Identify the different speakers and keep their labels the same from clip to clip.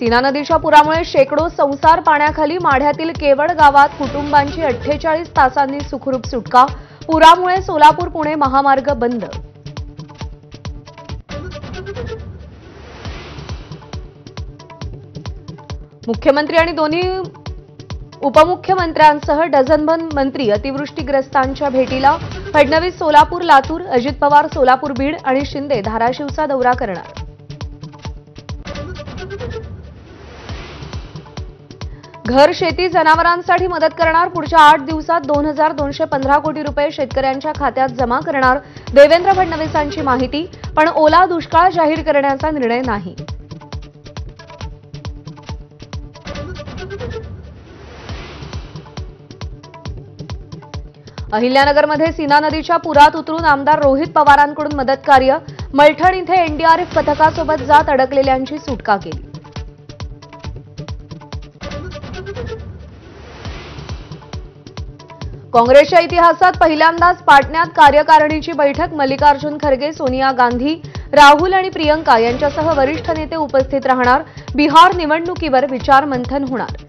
Speaker 1: सीना नदीच्या पुरामुळे शेकडो संसार पाण्याखाली, माढ्यातील केवड गावात कुटुंबांची 48 तासांनी सुखरूप सुटका. पुरामुळे सोलापूर पुणे महामार्ग बंद. मुख्यमंत्री आणि दोन्ही उपमुख्यमंत्र्यांसह डझनभर मंत्री अतिवृष्टीग्रस्तांच्या भेटीला. फडणवीस सोलापूर लातूर, अजित पवार सोलापूर बीड आणि शिंदे धाराशिवचा दौरा करणार. घर शेती जनावरांसाठी मदत करणार. पुढच्या 8 दिवसात 2215 कोटी रुपये शेतकऱ्यांच्या खात्यात जमा करणार. देवेंद्र फडणवीसांची माहिती. पण ओला दुष्काळ जाहीर करण्याचा निर्णय नाही. अहिल्यानगरमध्ये सीना नदीच्या पुरात उतरून आमदार रोहित पवारांकडून मदत कार्य. मलठण इथे एनडीआरएफ पथकासोबत जात अडकलेल्यांची सुटका केली. काँग्रेसच्या इतिहासात पहिल्यांदाच पाटण्यात कार्यकारिणीची बैठक. मल्लिकार्जुन खरगे, सोनिया गांधी, राहुल आणि प्रियंका यांच्यासह वरिष्ठ नेते उपस्थित राहणार. बिहार निवडणुकीवर विचारमंथन होणार.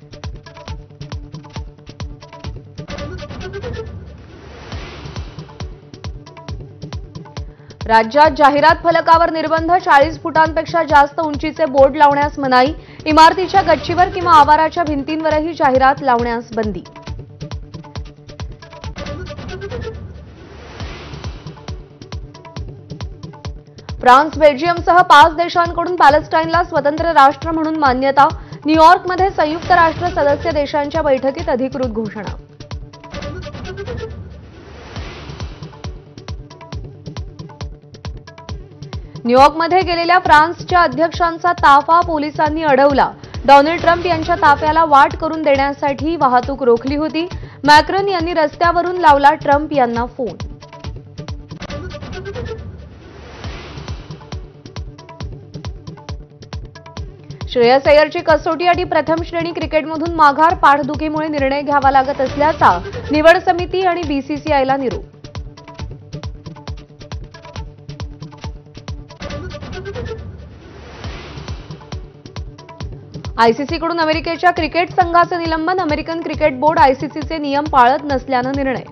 Speaker 1: राज्यात जाहिरात फलकावर निर्बंध. 40 फुटांपेक्षा जास्त उंचीचे बोर्ड लावण्यास मनाई. इमारतीच्या गच्चीवर किंवा आवाराच्या भिंतींवरही जाहिरात लावण्यास बंदी. फ्रान्स, बेल्जियमसह 5 देशांकडून पॅलेस्टाईनला स्वतंत्र राष्ट्र म्हणून मान्यता. न्यूयॉर्कमध्ये संयुक्त राष्ट्र सदस्य देशांच्या बैठकीत अधिकृत घोषणा. न्यूयॉर्कमध्ये गेलेल्या फ्रान्सच्या अध्यक्षांचा ताफा पोलिसांनी अडवला. डोनाल्ड ट्रम्प यांच्या ताफ्याला वाट करून देण्यासाठी वाहतूक रोखली होती. मॅक्रॉन यांनी रस्त्यावरून लावला ट्रम्प यांना फोन. श्रेयस अय्यरची कसोटी आणि प्रथम श्रेणी क्रिकेटमधून माघार. पाठदुखीमुळे निर्णय घ्यावा लागत असल्याचा निवड समिती आणि बीसीसीआयला निरोप. आयसीसीकडून अमेरिकेच्या क्रिकेट संघाचं निलंबन. अमेरिकन क्रिकेट बोर्ड आयसीसीचे नियम पाळत नसल्यानं निर्णय.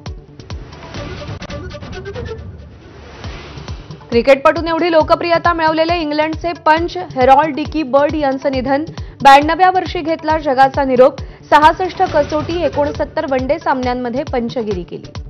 Speaker 1: क्रिकेटपटून एवढी लोकप्रियता मिळवलेले इंग्लंडचे पंच हेरॉल्ड डिकी बर्ड यांचं निधन. 92व्या वर्षी घेतला जगाचा निरोप. 66 कसोटी, 69 वनडे सामन्यांमध्ये पंचगिरी केली.